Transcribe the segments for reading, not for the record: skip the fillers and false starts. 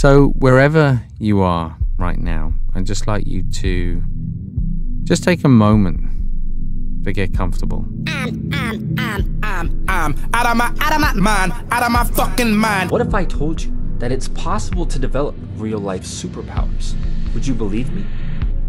So wherever you are right now, I'd just like you to just take a moment to get comfortable. I'm out of my mind, out of my fucking mind. What if I told you that it's possible to develop real-life superpowers? Would you believe me?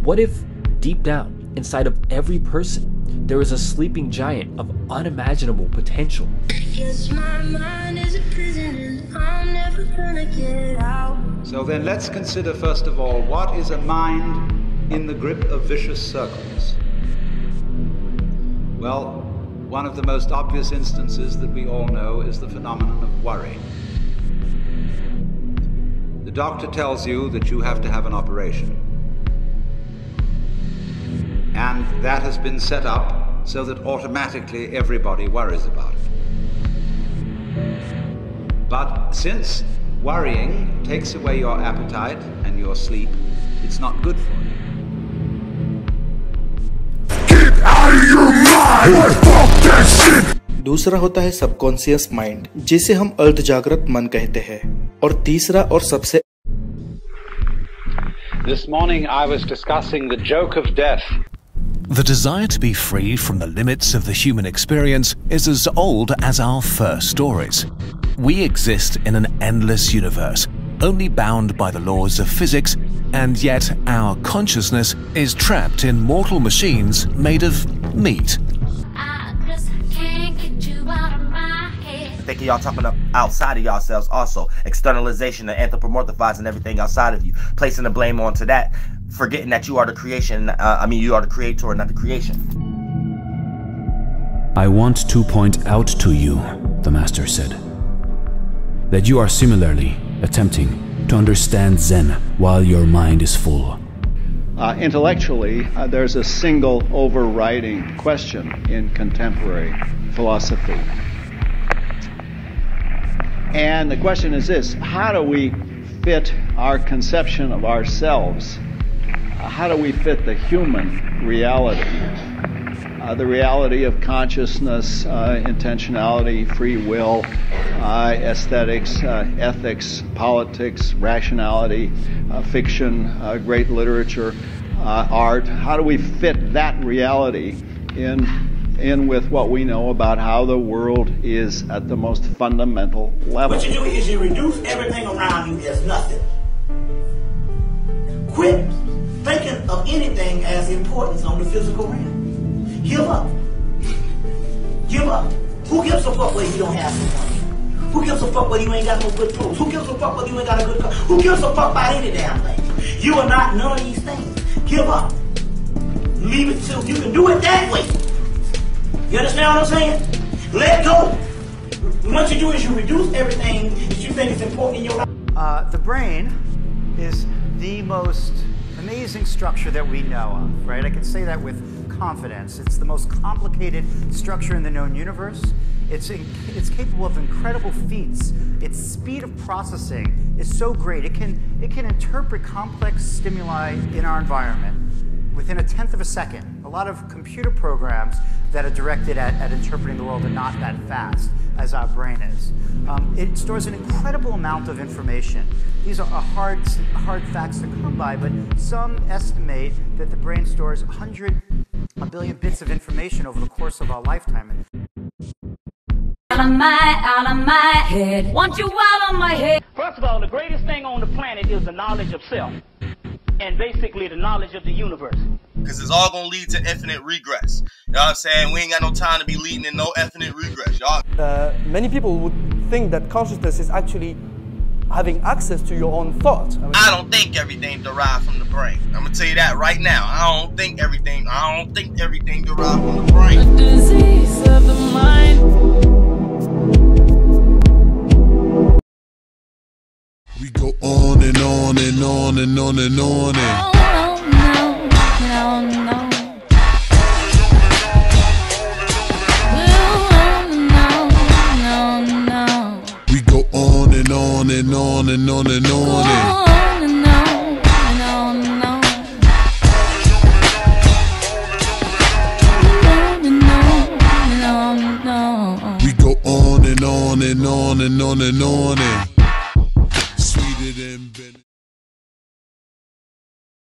What if, deep down, inside of every person, there is a sleeping giant of unimaginable potential? Yes, my mind is a prison and I'm never gonna get out. So then let's consider first of all, what is a mind in the grip of vicious circles? Well, one of the most obvious instances that we all know is the phenomenon of worry. The doctor tells you that you have to have an operation. And that has been set up so that automatically everybody worries about it. But since worrying takes away your appetite and your sleep, it's not good for you. Get out of your mind! Fuck that shit! दूसरा होता है subconscious mind, जिसे हम अर्धजागृत मन कहते हैं, और तीसरा और सबसे This morning I was discussing the joke of death. The desire to be free from the limits of the human experience is as old as our first stories. We exist in an endless universe, only bound by the laws of physics, and yet our consciousness is trapped in mortal machines made of meat. I just can't get you out of my head. Thinking y'all talking outside of yourselves also. Externalization and anthropomorphizing everything outside of you. Placing the blame onto that. Forgetting that you are the creation, you are the creator, not the creation. I want to point out to you, the Master said, that you are similarly attempting to understand Zen while your mind is full. Intellectually, there's a single overriding question in contemporary philosophy. And the question is this: how do we fit our conception of ourselves? How do we fit the human reality? The reality of consciousness, intentionality, free will, aesthetics, ethics, politics, rationality, fiction, great literature, art. How do we fit that reality in with what we know about how the world is at the most fundamental level? What you do is you reduce everything around you as nothing. Quit thinking of anything as importance on the physical realm. Give up. Give up. Who gives a fuck whether you don't have some money? Who gives a fuck whether you ain't got no good clothes? Who gives a fuck whether you ain't got a good car? Who gives a fuck about any damn thing? You are not none of these things. Give up. Leave it till you can do it that way. You understand what I'm saying? Let go. What you do is you reduce everything that you think is important in your life. The brain is the most amazing structure that we know of, right? I can say that with confidence. It's the most complicated structure in the known universe. It's capable of incredible feats. Its speed of processing is so great. It can interpret complex stimuli in our environment within 1/10 of a second. A lot of computer programs that are directed at interpreting the world are not that fast as our brain is. It stores an incredible amount of information. These are hard facts to come by, but some estimate that the brain stores 100 billion bits of information over the course of our lifetime. Out of my head. Want you out of my head. First of all, the greatest thing on the planet is the knowledge of self. And basically the knowledge of the universe. Because it's all gonna lead to infinite regress. You know what I'm saying? We ain't got no time to be leading in no infinite regress, y'all. Many people would think that consciousness is actually having access to your own thought. I don't think everything derived from the brain. I'm gonna tell you that right now. I don't think everything derived from the brain. The disease of the mind. We go on and on and on and on and on and we go on and on and on and on and on. We go on and on and on and on and on.